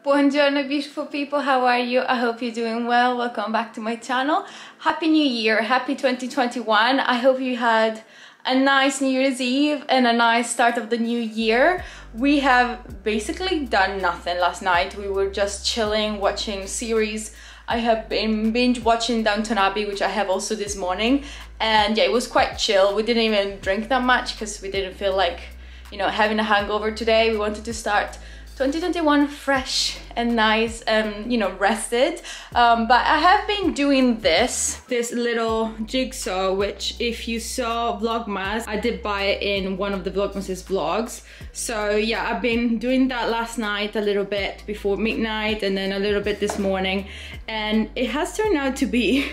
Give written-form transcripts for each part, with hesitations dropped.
Buongiorno beautiful people, how are you? I hope you're doing well. Welcome back to my channel. Happy New Year, happy 2021. I hope you had a nice New Year's Eve and a nice start of the new year. We have basically done nothing last night. We were just chilling, watching series. I have been binge watching Downton Abbey, which I have also this morning. And yeah, it was quite chill. We didn't even drink that much because we didn't feel like, having a hangover today. We wanted to start 2021 fresh and nice and rested, but I have been doing this little jigsaw, which if you saw Vlogmas, I did buy it in one of the Vlogmas's vlogs. So yeah, I've been doing that last night a little bit before midnight and then a little bit this morning, and it has turned out to be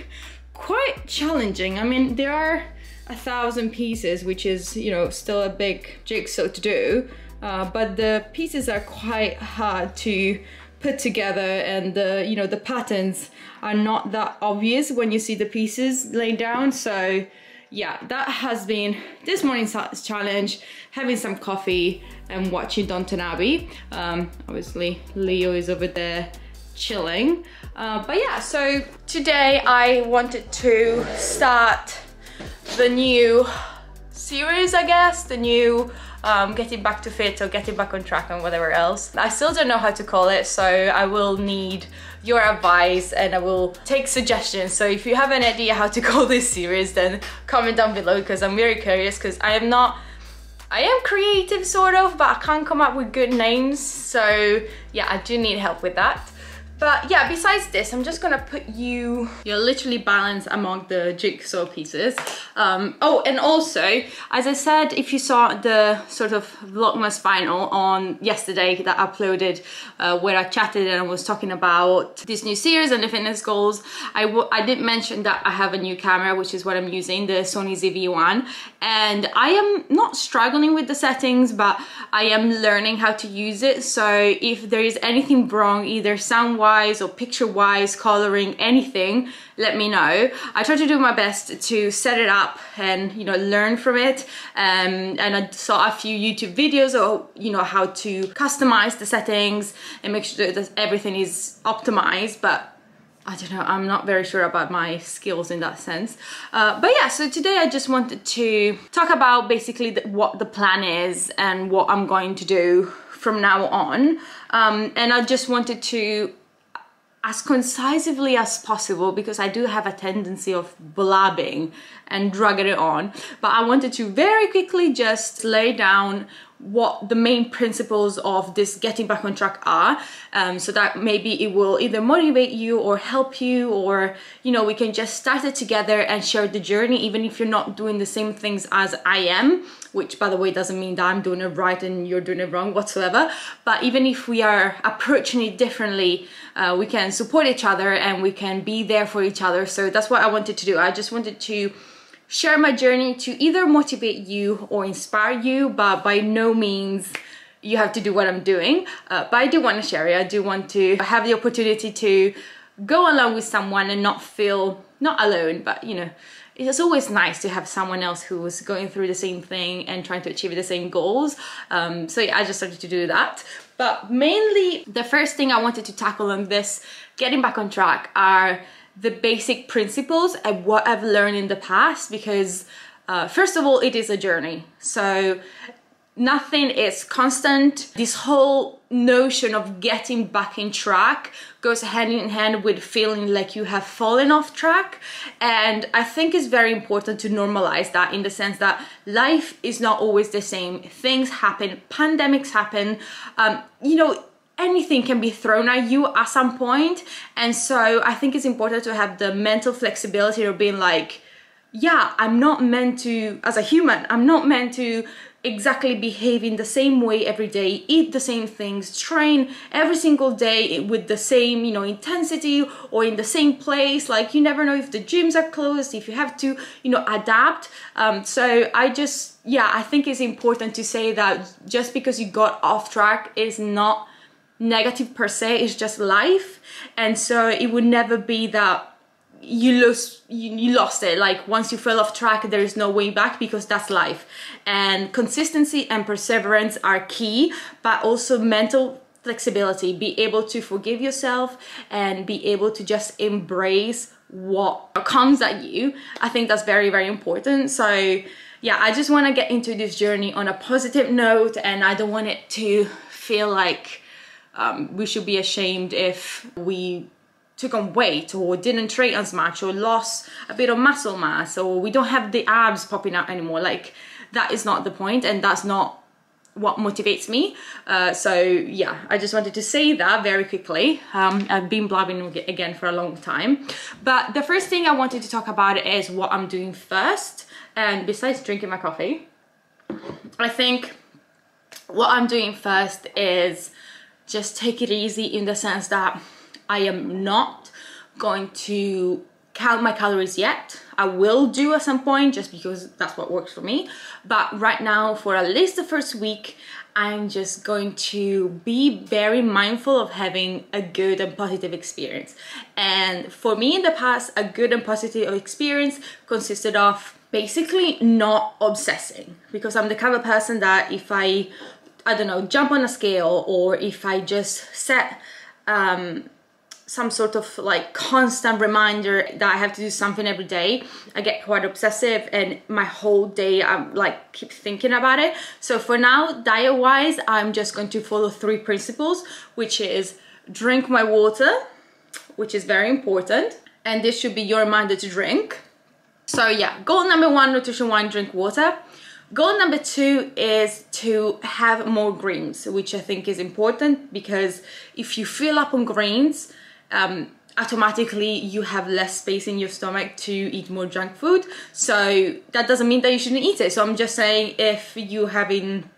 quite challenging. I mean, there are 1,000 pieces, which is still a big jigsaw to do. But the pieces are quite hard to put together, and the patterns are not that obvious when you see the pieces laid down. So yeah, that has been this morning's challenge, having some coffee and watching Downton Abbey. Obviously Leo is over there chilling, but yeah, so today I wanted to start the new series, I guess, the new getting back to fit or getting back on track and whatever else. I still don't know how to call it, so I will need your advice and I will take suggestions. So if you have an idea how to call this series, then comment down below, because I'm very curious, because I am creative sort of, but I can't come up with good names. So yeah, I do need help with that. But yeah, besides this, I'm just gonna put you're literally balanced among the jigsaw pieces. Oh, and also, as I said, if you saw the sort of Vlogmas final on yesterday that I uploaded, where I chatted and I was talking about this new series and the fitness goals, I did mention that I have a new camera, which is what I'm using, the Sony ZV-1, and I am not struggling with the settings, but I am learning how to use it. So if there is anything wrong, either sound-wise or picture-wise, coloring, anything, let me know. I try to do my best to set it up and learn from it. And I saw a few YouTube videos of how to customize the settings and make sure that everything is optimized, but I don't know, I'm not very sure about my skills in that sense. But yeah, so today I just wanted to talk about basically what the plan is and what I'm going to do from now on. And I just wanted to, as concisely as possible, because I do have a tendency of blabbing and dragging it on, but I wanted to very quickly just lay down what the main principles of this getting back on track are, so that maybe it will either motivate you or help you, or we can just start it together and share the journey, even if you're not doing the same things as I am, which by the way doesn't mean that I'm doing it right and you're doing it wrong whatsoever. But even if we are approaching it differently, we can support each other and we can be there for each other. So that's what I wanted to do. I just wanted to share my journey to either motivate you or inspire you, but by no means you have to do what I'm doing. But I do want to share it. I do want to have the opportunity to go along with someone and not feel not alone, but it's always nice to have someone else who's going through the same thing and trying to achieve the same goals. So yeah, I just started to do that. But mainly the first thing I wanted to tackle on this getting back on track are the basic principles and what I've learned in the past, because first of all, it is a journey. So nothing is constant. This whole notion of getting back in track goes hand in hand with feeling like you have fallen off track. And I think it's very important to normalize that, in the sense that life is not always the same. Things happen, pandemics happen, anything can be thrown at you at some point. And so I think it's important to have the mental flexibility of being like, yeah, I'm not meant to, as a human, I'm not meant to exactly behave in the same way every day, eat the same things, train every single day with the same, intensity, or in the same place. Like, you never know if the gyms are closed, if you have to, adapt. So I think it's important to say that just because you got off track is not negative per se, it's just life. And so it would never be that you lost it. Like, once you fell off track, there is no way back, because that's life. And consistency and perseverance are key, but also mental flexibility, be able to forgive yourself and be able to just embrace what comes at you. I think that's very, very important. So yeah, I just want to get into this journey on a positive note, and I don't want it to feel like we should be ashamed if we took on weight or didn't train as much or lost a bit of muscle mass or we don't have the abs popping out anymore. Like, that is not the point, and that's not what motivates me. So yeah, I just wanted to say that very quickly. I've been blabbing again for a long time, but the first thing I wanted to talk about is what I'm doing first. And besides drinking my coffee, I think what I'm doing first is just take it easy, in the sense that I am not going to count my calories yet. I will do at some point, just because that's what works for me. But right now, for at least the first week, I'm just going to be very mindful of having a good and positive experience. And for me in the past, a good and positive experience consisted of basically not obsessing, because I'm the kind of person that if I don't know, jump on a scale, or if I just set some sort of like constant reminder that I have to do something every day, I get quite obsessive, and my whole day I'm like keep thinking about it. So for now, diet wise, I'm just going to follow 3 principles, which is drink my water, which is very important, and this should be your reminder to drink. So yeah, goal number 1, nutrition 1, drink water. Goal number 2 is to have more greens, which I think is important, because if you fill up on greens, automatically you have less space in your stomach to eat more junk food. So that doesn't mean that you shouldn't eat it. So I'm just saying, if you're having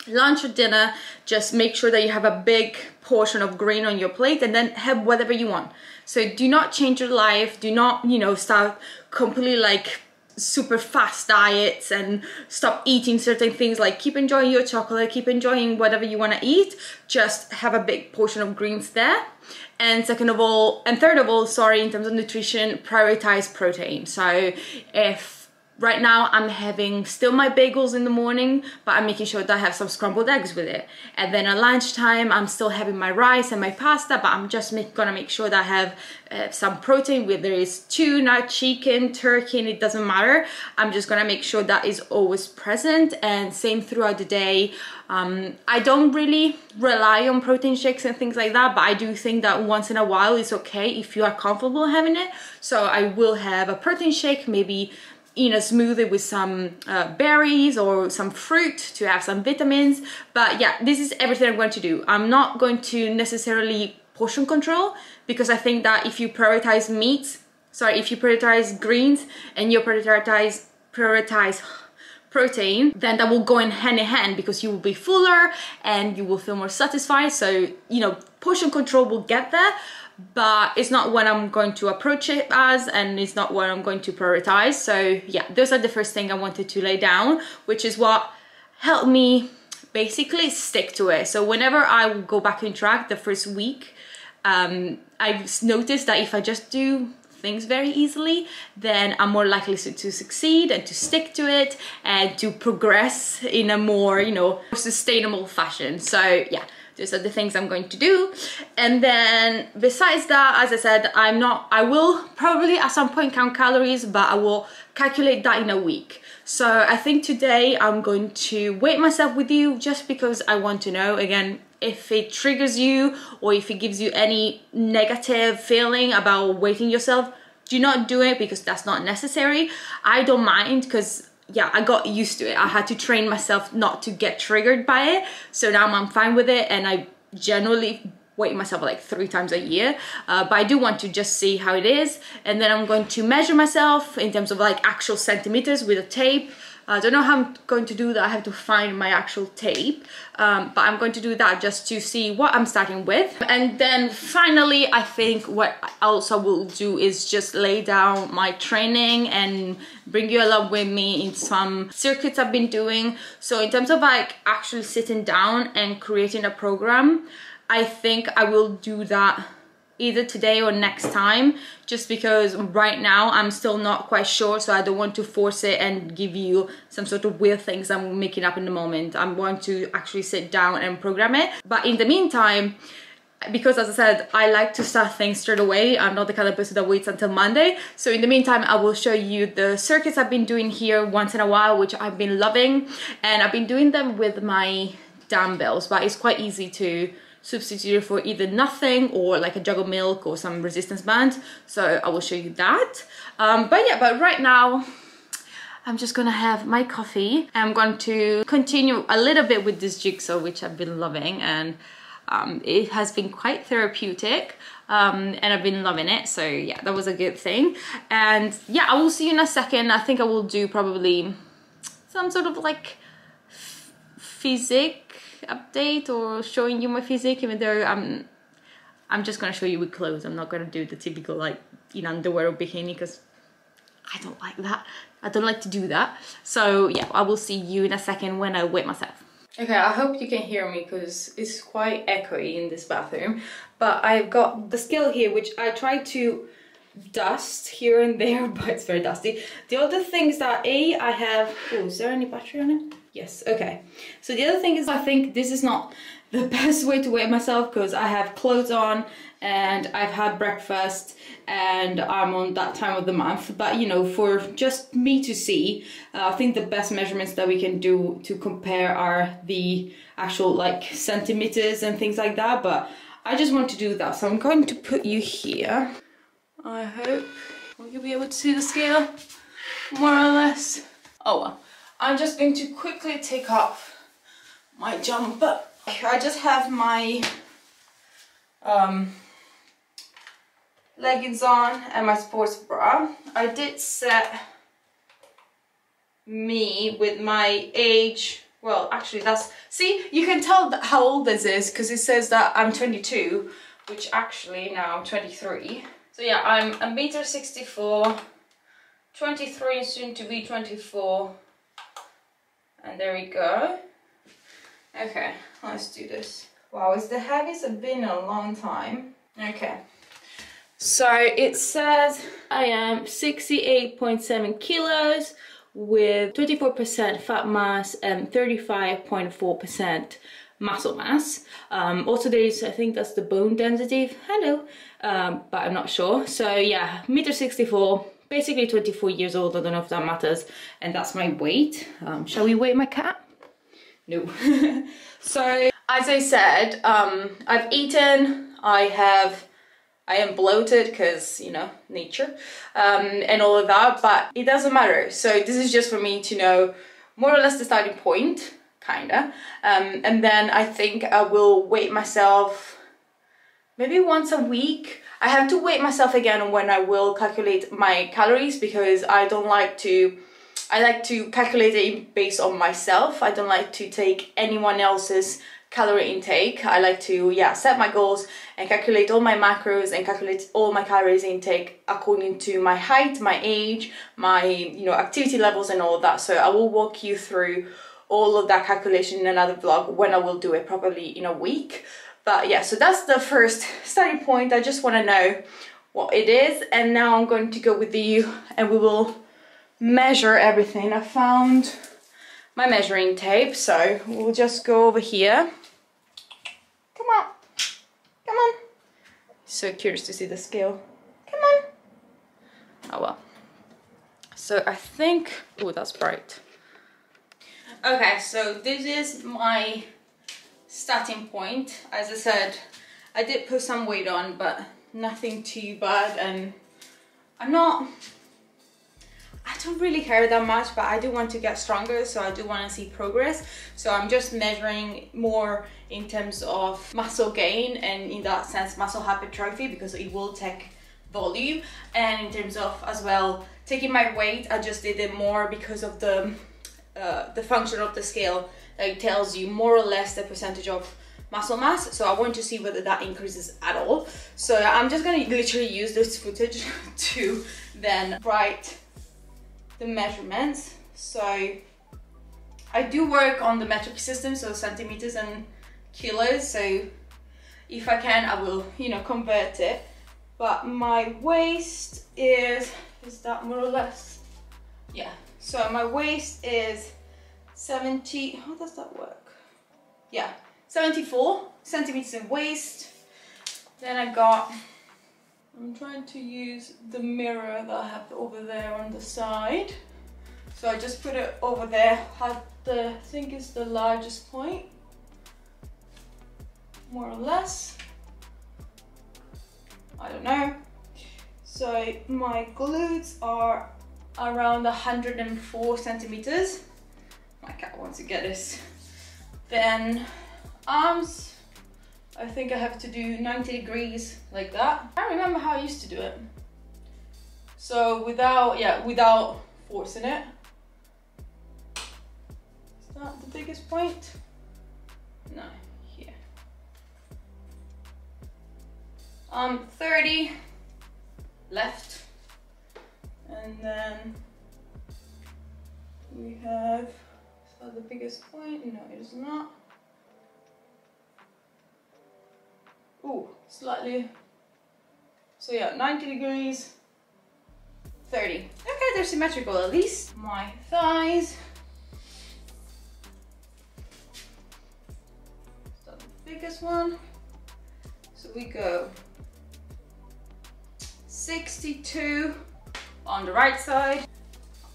lunch or dinner, just make sure that you have a big portion of green on your plate, and then have whatever you want. So do not change your life. Do not, you know, start completely like super fast diets and stop eating certain things. Like, keep enjoying your chocolate, keep enjoying whatever you want to eat, just have a big portion of greens there. And third of all, sorry, in terms of nutrition, prioritize protein. So if right now I'm having still my bagels in the morning, but I'm making sure that I have some scrambled eggs with it. And then at lunchtime, I'm still having my rice and my pasta, but I'm just gonna make sure that I have some protein, whether it's tuna, chicken, turkey, and it doesn't matter. I'm just gonna make sure that is always present, and same throughout the day. I don't really rely on protein shakes and things like that, but I do think that once in a while it's okay if you are comfortable having it. So I will have a protein shake, maybe in a smoothie with some berries or some fruit to have some vitamins. But yeah, this is everything I'm going to do. I'm not going to necessarily portion control, because I think that if you prioritize greens and you prioritize protein, then that will go in hand, because you will be fuller and you will feel more satisfied. So, you know, portion control will get there, but it's not what I'm going to approach it as, and it's not what I'm going to prioritize. So yeah, those are the first thing I wanted to lay down, which is what helped me basically stick to it. So whenever I go back on track the first week, I've noticed that if I just do things very easily, then I'm more likely to succeed and to stick to it and to progress in a more, you know, sustainable fashion. So yeah, those are the things I'm going to do. And then besides that, as I said, I will probably at some point count calories, but I will calculate that in a week. So I think today I'm going to weigh myself with you, just because I want to know, again, if it triggers you or if it gives you any negative feeling about weighting yourself, do not do it, because that's not necessary. I don't mind, because yeah, I got used to it. I had to train myself not to get triggered by it. So now I'm fine with it, and I generally weigh myself like 3 times a year. But I do want to just see how it is. And then I'm going to measure myself in terms of like actual centimeters with a tape. I don't know how I'm going to do that. I have to find my actual tape, but I'm going to do that just to see what I'm starting with. And then finally, I think what I also will do is just lay down my training and bring you along with me in some circuits I've been doing. So in terms of like actually sitting down and creating a program, I think I will do that either today or next time, just because right now I'm still not quite sure, so I don't want to force it and give you some sort of weird things I'm making up in the moment. I'm going to actually sit down and program it. But in the meantime, because as I said, I like to start things straight away. I'm not the kind of person that waits until Monday. So in the meantime, I will show you the circuits I've been doing here once in a while, which I've been loving. And I've been doing them with my dumbbells, but it's quite easy to substitute for either nothing or like a jug of milk or some resistance band. So I will show you that. But right now, I'm just gonna have my coffee. I'm going to continue a little bit with this jigsaw, which I've been loving, and it has been quite therapeutic, and I've been loving it. So yeah, that was a good thing. And yeah, I will see you in a second. I think I will do probably some sort of like physique update or showing you my physique, even though I'm just gonna show you with clothes. I'm not gonna do the typical like in underwear or bikini, because I don't like that. I don't like to do that. So yeah, I will see you in a second when I weigh myself. Okay, I hope you can hear me because it's quite echoey in this bathroom. But I've got the scale here, which I try to dust here and there, but it's very dusty. The other thing is that I have... Oh, is there any battery on it? Yes, okay. So the other thing is, I think this is not the best way to weigh myself because I have clothes on and I've had breakfast and I'm on that time of the month. But you know, for just me to see, I think the best measurements that we can do to compare are the actual like centimeters and things like that. But I just want to do that, so I'm going to put you here. I hope you'll be able to see the scale more or less. Oh well, I'm just going to quickly take off my jumper. I just have my leggings on and my sports bra. I did set me with my age. Well, actually that's, see, you can tell how old this is because it says that I'm 22, which actually now I'm 23. So yeah, I'm 1.64 m, 23 soon to be 24. And there we go. Okay, let's do this. Wow, it's the heaviest I've been in a long time. Okay. So it says I am 68.7 kilos with 24% fat mass and 35.4% muscle mass. Also there is, I think that's the bone density, hello, but I'm not sure. So yeah, 1.64 m, basically 24 years old, I don't know if that matters, and that's my weight. Shall we weigh my cat? No. So as I said, I've eaten, I am bloated because, you know, nature, and all of that, but it doesn't matter. So this is just for me to know more or less the starting point, kinda. And then I think I will weigh myself maybe once a week. I have to weigh myself again when I will calculate my calories, because I like to calculate it based on myself. I don't like to take anyone else's calorie intake. I like to, yeah, set my goals and calculate all my macros and calculate all my calories intake according to my height, my age, my, you know, activity levels and all of that. So I will walk you through all of that calculation in another vlog when I will do it probably in a week. But yeah, so that's the first starting point. I just want to know what it is, and now I'm going to go with you and we will measure everything. I found my measuring tape, so we'll just go over here. Come on, come on. So curious to see the scale. Come on. Oh well. So I think, oh, that's bright. Okay, so this is my starting point. As I said, I did put some weight on, but nothing too bad, and I don't really care that much, but I do want to get stronger, so I do want to see progress. So I'm just measuring more in terms of muscle gain, and in that sense muscle hypertrophy, because it will take volume. And in terms of as well taking my weight, I just did it more because of the function of the scale that it tells you more or less the percentage of muscle mass. So I want to see whether that increases at all. So I'm just going to literally use this footage to then write the measurements. So I do work on the metric system, so centimeters and kilos. So if I can, I will, you know, convert it. But my waist is that more or less? Yeah, so my waist is 70, how does that work? Yeah, 74 centimeters in waist. Then I got, I'm trying to use the mirror that I have over there on the side. So I just put it over there at the, I think it's the largest point, more or less. I don't know. So my glutes are around 104 centimeters. My cat wants to get this. Then arms, I think I have to do 90 degrees like that. I don't remember how I used to do it. So without forcing it. Is that the biggest point? No, here. 30 left. And then we have, is that the biggest point? No, it is not. Ooh, slightly. So yeah, 90 degrees, 30. Okay, they're symmetrical at least. My thighs. Is that the biggest one? So we go 62 on the right side.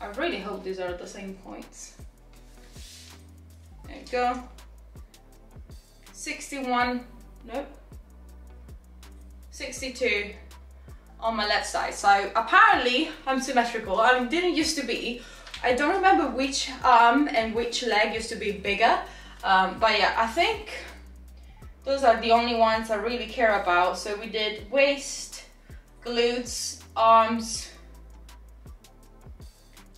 I really hope these are the same points. There you go. 61, nope. 62 on my left side. So apparently I'm symmetrical. I didn't used to be. I don't remember which arm and which leg used to be bigger. But yeah, I think those are the only ones I really care about. So we did waist, glutes, arms,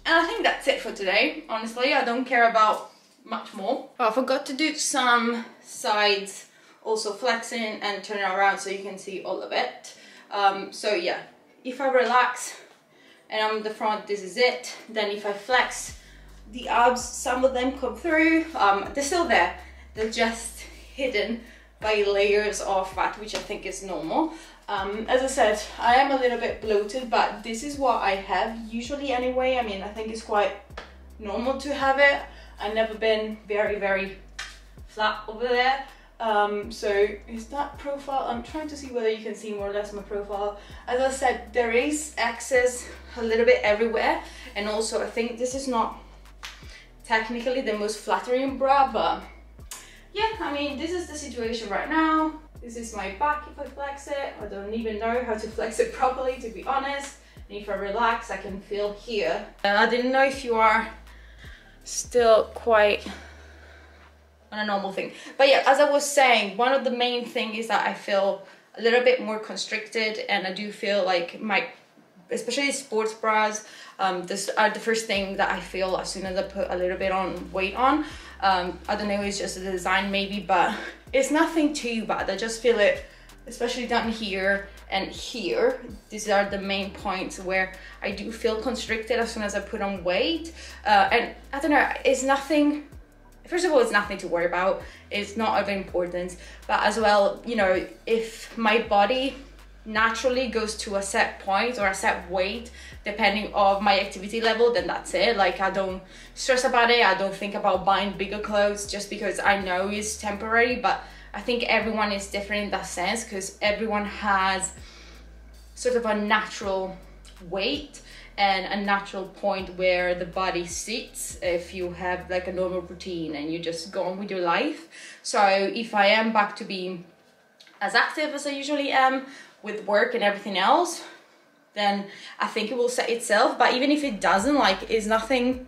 and I think that's it for today. Honestly, I don't care about much more. Oh, I forgot to do some sides, also flexing and turning around so you can see all of it. So yeah, if I relax and I'm in the front, this is it. Then if I flex the abs, some of them come through. They're still there. They're just hidden by layers of fat, which I think is normal. As I said, I am a little bit bloated, but this is what I have usually anyway. I mean, I think it's quite normal to have it. I've never been very flat over there. So is that profile? I'm trying to see whether you can see more or less my profile. As I said, there is excess a little bit everywhere, and also I think this is not technically the most flattering bra, but yeah, I mean, this is the situation right now. This is my back if I flex it. I don't even know how to flex it properly, to be honest. And if I relax, I can feel here. I didn't know if you are still quite on a normal thing. But yeah, as I was saying, one of the main things is that I feel a little bit more constricted, and I do feel like my, especially sports bras, this are the first thing that I feel as soon as I put a little bit on weight on. I don't know, it's just a design maybe, but it's nothing too bad. I just feel it, especially down here and here. These are the main points where I do feel constricted as soon as I put on weight. And I don't know, it's nothing, first of all, it's nothing to worry about. It's not of importance, but as well, you know, if my body naturally goes to a set point or a set weight depending on my activity level, then that's it. Like, I don't stress about it. I don't think about buying bigger clothes just because I know it's temporary. But I think everyone is different in that sense, because everyone has sort of a natural weight and a natural point where the body sits if you have like a normal routine and you just go on with your life. So if I am back to being as active as I usually am with work and everything else, then I think it will set itself. But even if it doesn't, like, it's nothing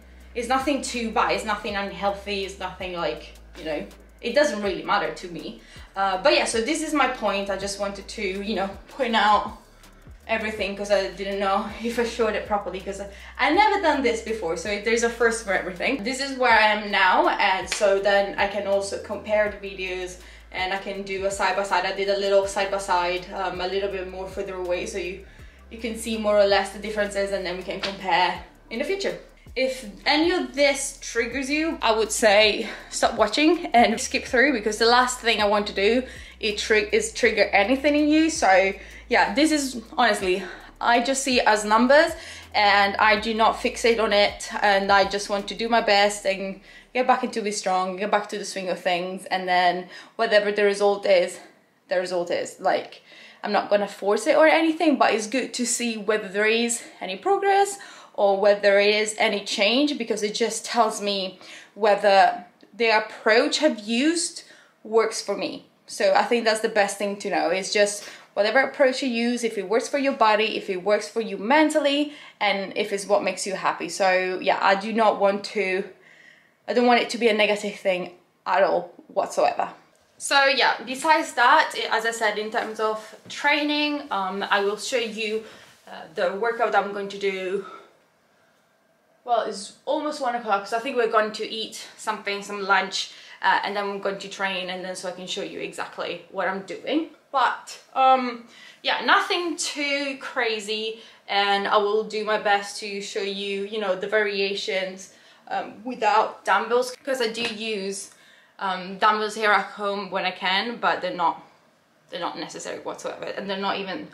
too bad, it's nothing unhealthy, it's nothing like, you know, it doesn't really matter to me. But yeah, so this is my point. I just wanted to, you know, point out everything, because I didn't know if I showed it properly, because I never done this before, so there's a first for everything. This is where I am now, and so then I can also compare the videos and I can do a side-by-side. I did a little side-by-side, a little bit more further away, so you can see more or less the differences, and then we can compare in the future. If any of this triggers you, I would say stop watching and skip through, because the last thing I want to do is trigger anything in you. So yeah, this is honestly, I just see it as numbers and I do not fixate on it, and I just want to do my best and get back into be strong, get back to the swing of things, and then whatever the result is, the result is. Like, I'm not gonna force it or anything, but it's good to see whether there is any progress or whether there is any change, because it just tells me whether the approach I've used works for me. So I think that's the best thing to know. It's just whatever approach you use, if it works for your body, if it works for you mentally, and if it's what makes you happy. So yeah, I don't want it to be a negative thing at all whatsoever. So yeah, besides that, as I said, in terms of training, I will show you the workout I'm going to do. Well, it's almost 1 o'clock, so I think we're going to eat something, some lunch, and then we're going to train, and then so I can show you exactly what I'm doing. But yeah, nothing too crazy, and I will do my best to show you, you know, the variations without dumbbells, because I do use dumbbells here at home when I can, but they're not necessary whatsoever, and they're not even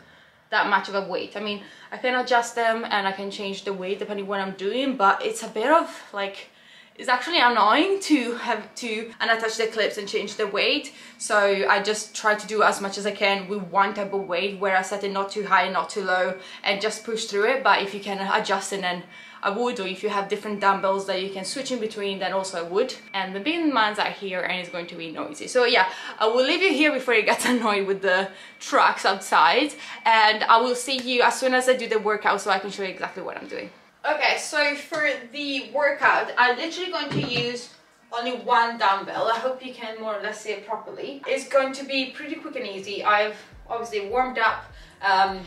that much of a weight. I mean, I can adjust them and I can change the weight depending what I'm doing, but it's a bit of like, it's actually annoying to have to unattach the clips and change the weight. So I just try to do as much as I can with one type of weight, where I set it not too high, not too low, and just push through it. But if you can adjust it, then I would, or if you have different dumbbells that you can switch in between, then also I would. And the bin mans are here and it's going to be noisy. So yeah, I will leave you here before you get annoyed with the trucks outside, and I will see you as soon as I do the workout so I can show you exactly what I'm doing. Okay, so for the workout, I'm literally going to use only one dumbbell. I hope you can more or less see it properly. It's going to be pretty quick and easy. I've obviously warmed up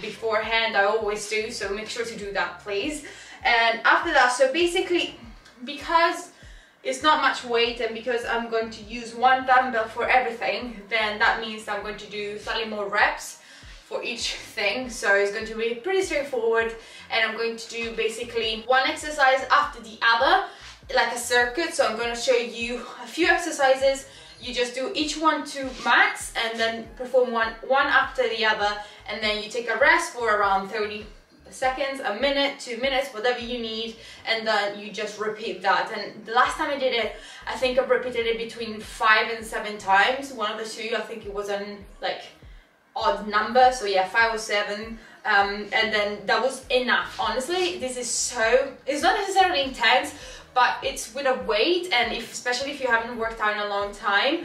beforehand, I always do, so make sure to do that, please. And after that, so basically, because it's not much weight and because I'm going to use one dumbbell for everything, then that means I'm going to do slightly more reps for each thing. So it's going to be pretty straightforward, and I'm going to do basically one exercise after the other, like a circuit. So I'm going to show you a few exercises. You just do each one to max and then perform one after the other, and then you take a rest for around 30 seconds, a minute, 2 minutes, whatever you need, and then you just repeat that. And the last time I did it, I think I repeated it between 5 and 7 times. One of the two, I think it was an like odd number, so yeah, 5 or 7, and then that was enough. Honestly, this is so, it's not necessarily intense, but it's with a weight, and especially if you haven't worked out in a long time,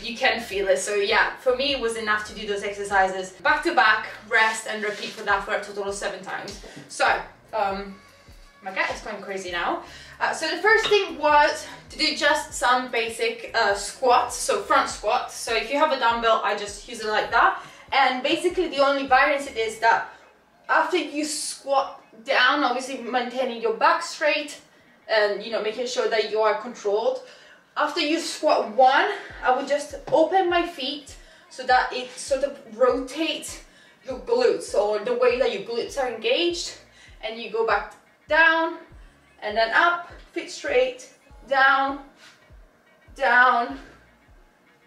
you can feel it. So yeah, for me it was enough to do those exercises back to back, rest and repeat for that for a total of 7 times. So my cat is going crazy now. So the first thing was to do just some basic squats, so front squats. So if you have a dumbbell, I just use it like that, and basically the only variance it is that after you squat down, obviously maintaining your back straight and, you know, making sure that you are controlled. After you squat one, I would just open my feet so that it sort of rotates your glutes, or the way that your glutes are engaged, and you go back down and then up, feet straight, down, down,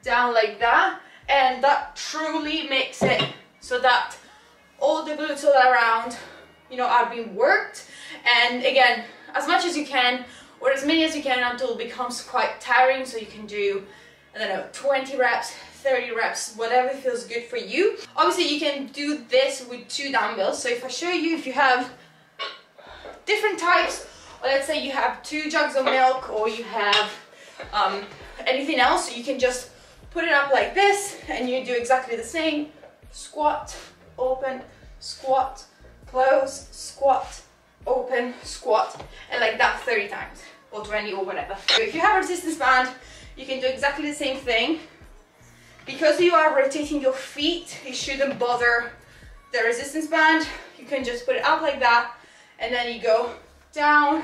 down, like that. And that truly makes it so that all the glutes all around, you know, are being worked. And again, as much as you can, or as many as you can, until it becomes quite tiring. So you can do, I don't know, 20 reps, 30 reps, whatever feels good for you. Obviously you can do this with 2 dumbbells. So if I show you, if you have different types, or let's say you have 2 jugs of milk, or you have anything else, so you can just put it up like this and you do exactly the same. Squat, open, squat, close, squat, open, squat, and like that 30 times, or 20 or whatever. So if you have a resistance band, you can do exactly the same thing. Because you are rotating your feet, it shouldn't bother the resistance band. You can just put it up like that, and then you go down,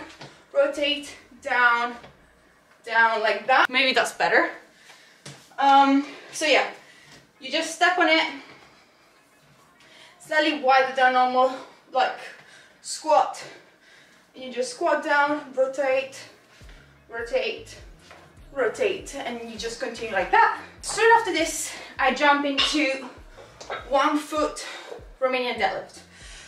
rotate, down, down, like that. Maybe that's better. So yeah, you just step on it, slightly wider than normal, like squat. You just squat down, rotate, rotate, rotate, and you just continue like that. Straight after this, I jump into 1 foot Romanian deadlift.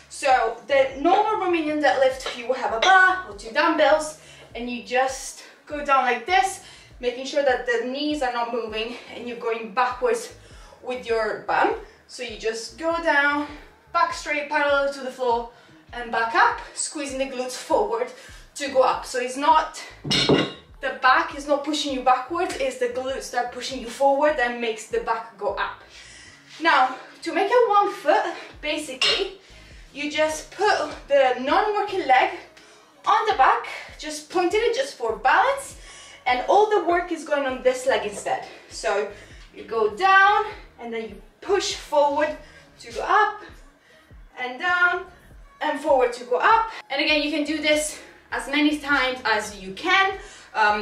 So the normal Romanian deadlift, you will have a bar or 2 dumbbells, and you just go down like this, making sure that the knees are not moving and you're going backwards with your bum. So you just go down, back straight, parallel to the floor, and back up, squeezing the glutes forward to go up. So it's not, the back is not pushing you backwards, it's the glutes that are pushing you forward and makes the back go up. Now, to make it 1 foot, basically, you just put the non-working leg on the back, just pointed it just for balance, and all the work is going on this leg instead. So you go down, and then you push forward to go up, and down, and forward to go up. And again, you can do this as many times as you can.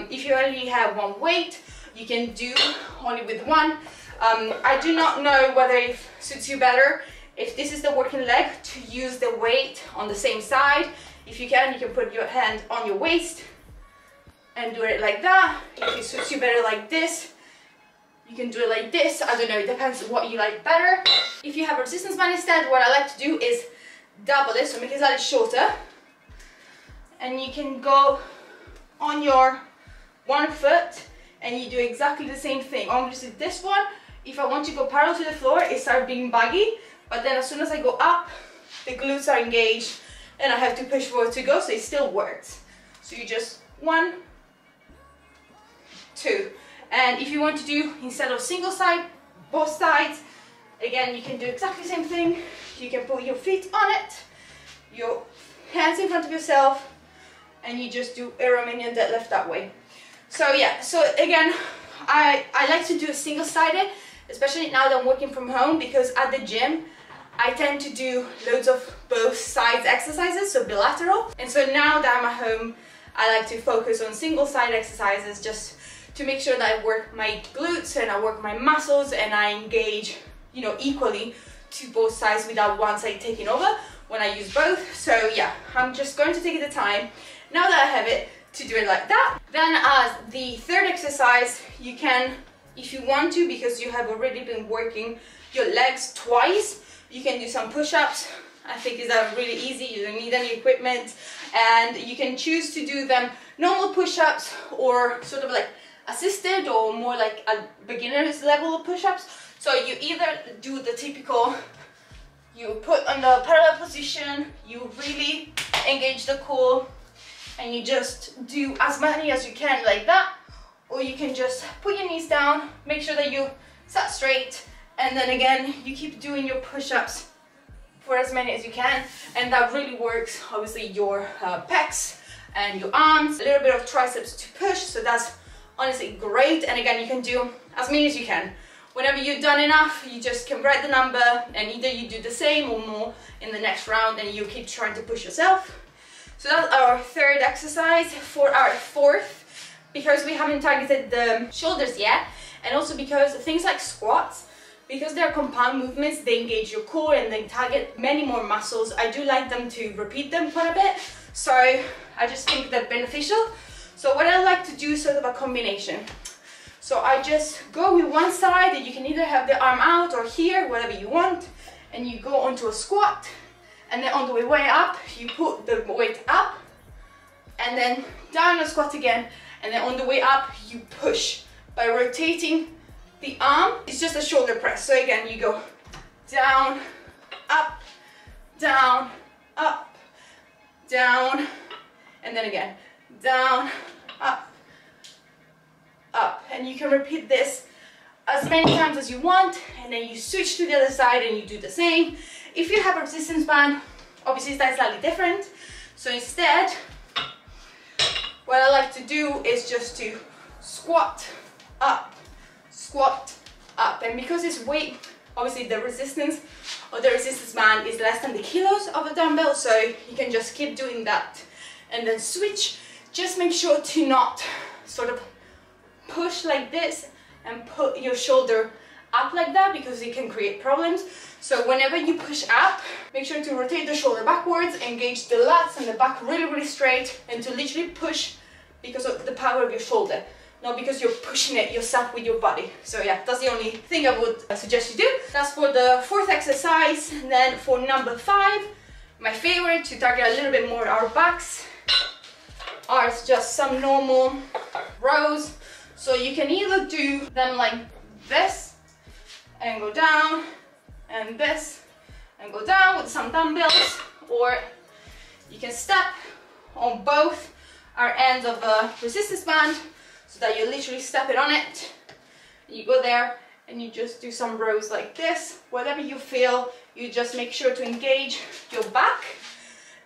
If you only have 1 weight, you can do only with 1. I do not know whether it suits you better, if this is the working leg, to use the weight on the same side. If you can put your hand on your waist and do it like that. If it suits you better like this, you can do it like this. I don't know, it depends on what you like better. If you have a resistance band instead, what I like to do is double it, so make it slightly shorter. And you can go on your 1 foot and you do exactly the same thing. Obviously this one, if I want to go parallel to the floor, it starts being baggy, but then as soon as I go up, the glutes are engaged and I have to push forward to go, so it still works. So you just 1, 2. And if you want to do, instead of single side, both sides, again, you can do exactly the same thing. You can put your feet on it, your hands in front of yourself, and you just do a Romanian deadlift that way. So yeah, so again, I like to do a single-sided, especially now that I'm working from home, because at the gym, I tend to do loads of both sides exercises, so bilateral. And so now that I'm at home, I like to focus on single-side exercises just to make sure that I work my glutes and I work my muscles and I engage, you know, equally to both sides without one side taking over when I use both. So yeah, I'm just going to take the time, now that I have it, to do it like that. Then as the third exercise, you can, if you want to, because you have already been working your legs twice, you can do some push-ups. I think these are really easy, you don't need any equipment, and you can choose to do them normal push-ups or sort of like assisted or more like a beginner's level of push-ups. So you either do the typical, you put on the parallel position, you really engage the core, and you just do as many as you can like that, or you can just put your knees down, make sure that you sat straight, and then again you keep doing your push-ups for as many as you can, and that really works obviously your pecs and your arms, a little bit of triceps to push, so that's honestly great. And again, you can do as many as you can. Whenever you've done enough, you just can write the number, and either you do the same or more in the next round, and you keep trying to push yourself. So that's our third exercise. For our fourth, because we haven't targeted the shoulders yet, and also because things like squats, because they're compound movements, they engage your core and they target many more muscles. I do like them to repeat them quite a bit, so I just think they're beneficial. So what I like to do is sort of a combination. So I just go with one side, and you can either have the arm out or here, whatever you want, and you go onto a squat, and then on the way up, you put the weight up, and then down a squat again, and then on the way up, you push by rotating the arm. It's just a shoulder press. So again, you go down, up, down, up, down, and then again, down, up, up. And you can repeat this as many times as you want, and then you switch to the other side and you do the same. If you have a resistance band, obviously that's slightly different. So instead, what I like to do is just to squat up, and because it's weight, obviously the resistance or the resistance band is less than the kilos of a dumbbell, so you can just keep doing that and then switch. Just make sure to not sort of push like this and put your shoulder up like that, because it can create problems. So whenever you push up, make sure to rotate the shoulder backwards, engage the lats and the back really, really straight, and to literally push because of the power of your shoulder. not because you're pushing it yourself with your body. So yeah, that's the only thing I would suggest you do. That's for the fourth exercise. And then for number 5, my favorite, to target a little bit more our backs, are just some normal rows. So you can either do them like this and go down, and this and go down with some dumbbells, or you can step on both our ends of the resistance band so that you literally step it on it. You go there and you just do some rows like this. Whatever you feel, you just make sure to engage your back.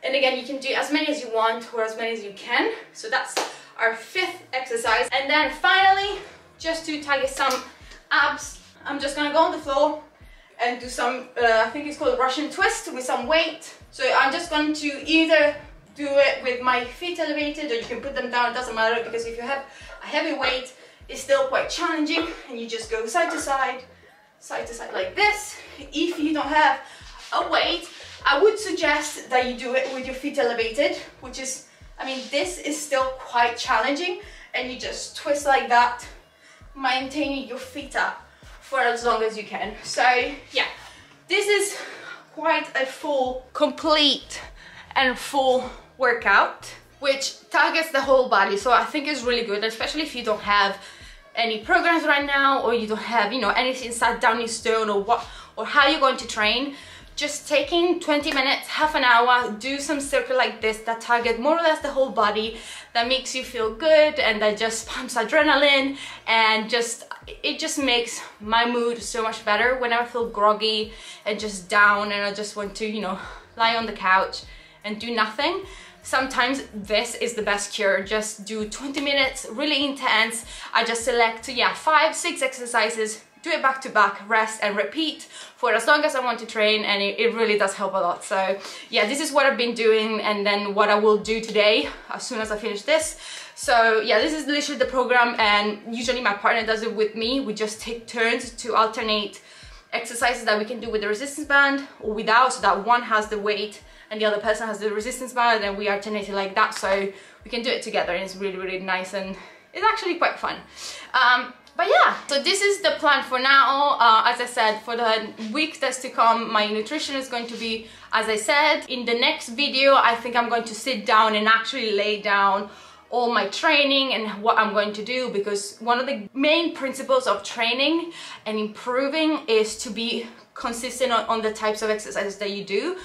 And again, you can do as many as you want or as many as you can. So that's our 5th exercise. And then finally, just to target some abs, I'm just gonna go on the floor and do some, I think it's called Russian twist with some weight. So I'm just going to either do it with my feet elevated, or you can put them down, it doesn't matter, because if you have a heavy weight, it's still quite challenging, and you just go side to side like this. If you don't have a weight, I would suggest that you do it with your feet elevated, which is, I mean, this is still quite challenging, and you just twist like that, maintaining your feet up for as long as you can. So yeah, this is quite a full, complete and full workout, which targets the whole body. So I think it's really good, especially if you don't have any programs right now, or you don't have, you know, anything sat down in stone, or what, or how you're going to train. Just taking 20 minutes, half an hour, do some circle like this that target more or less the whole body, that makes you feel good, and that just pumps adrenaline, and it just makes my mood so much better whenever I feel groggy and just down, and I just want to, you know, lie on the couch and do nothing. Sometimes this is the best cure. Just do 20 minutes, really intense. I just select, yeah, 5, 6 exercises, do it back to back, rest and repeat for as long as I want to train, and it really does help a lot. So yeah, this is what I've been doing, and then what I will do today as soon as I finish this. So yeah, this is literally the program, and usually my partner does it with me. We just take turns to alternate exercises that we can do with the resistance band or without, so that one has the weight and the other person has the resistance band, and we alternate it like that, so we can do it together, and it's really, really nice, and it's actually quite fun. But yeah, so this is the plan for now. As I said, for the week that's to come, my nutrition is going to be, as I said. In the next video, I think I'm going to sit down and actually lay down all my training and what I'm going to do, because one of the main principles of training and improving is to be consistent on the types of exercises that you do.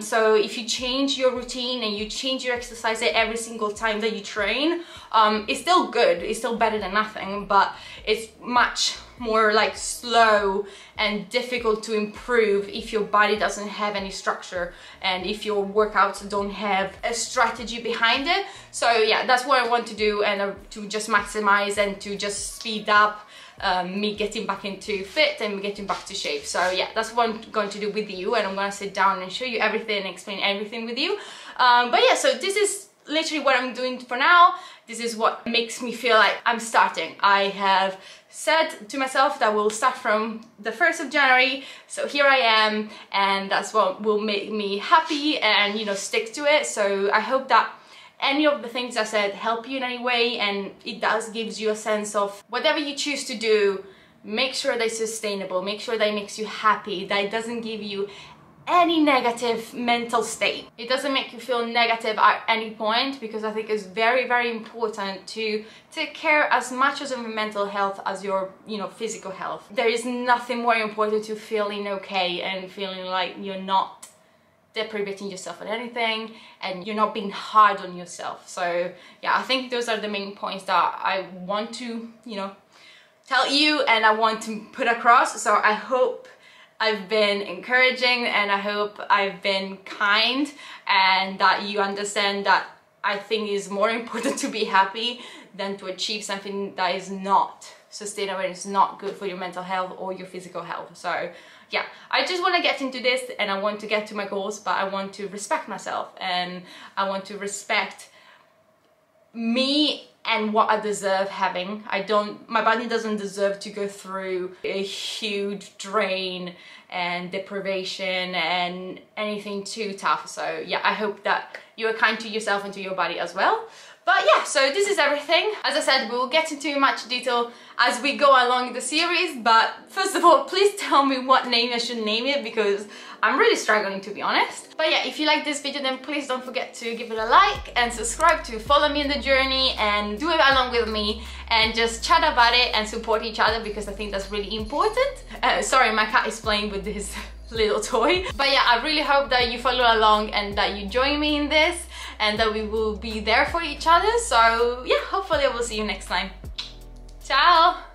So if you change your routine and you change your exercise every single time that you train, it's still good, it's still better than nothing, but it's much more like slow and difficult to improve if your body doesn't have any structure and if your workouts don't have a strategy behind it. So yeah, that's what I want to do, and to just maximize and to just speed up me getting back into fit and getting back to shape. So yeah, that's what I'm going to do with you, and I'm going to sit down and show you everything and explain everything with you. But yeah, so this is literally what I'm doing for now. This is what makes me feel like I'm starting. I have said to myself that we'll start from the 1st of January, so here I am, and that's what will make me happy and, you know, stick to it. So I hope that any of the things I said help you in any way, and it does gives you a sense of whatever you choose to do, make sure that it's sustainable, make sure that it makes you happy, that it doesn't give you any negative mental state. It doesn't make you feel negative at any point, because I think it's very, very important to take care as much of your mental health as your, you know, physical health. There is nothing more important to feeling okay and feeling like you're not deprivating yourself of anything and you're not being hard on yourself. So yeah, I think those are the main points that I want to, you know, tell you and I want to put across. So I hope I've been encouraging, and I hope I've been kind, and that you understand that I think it's more important to be happy than to achieve something that is not sustainable and is not good for your mental health or your physical health. So yeah, I just want to get into this, and I want to get to my goals, but I want to respect myself, and I want to respect me and what I deserve having. My body doesn't deserve to go through a huge drain and deprivation and anything too tough. So yeah, I hope that you are kind to yourself and to your body as well. But yeah, so this is everything. As I said, we will get into much detail as we go along the series, but first of all, please tell me what name I should name it, because I'm really struggling, to be honest. But yeah, if you like this video, then please don't forget to give it a like and subscribe to follow me in the journey and do it along with me and just chat about it and support each other, because I think that's really important. Sorry, my cat is playing with this little toy. But yeah, I really hope that you follow along and that you join me in this and that we will be there for each other. So yeah, hopefully I will see you next time. Ciao!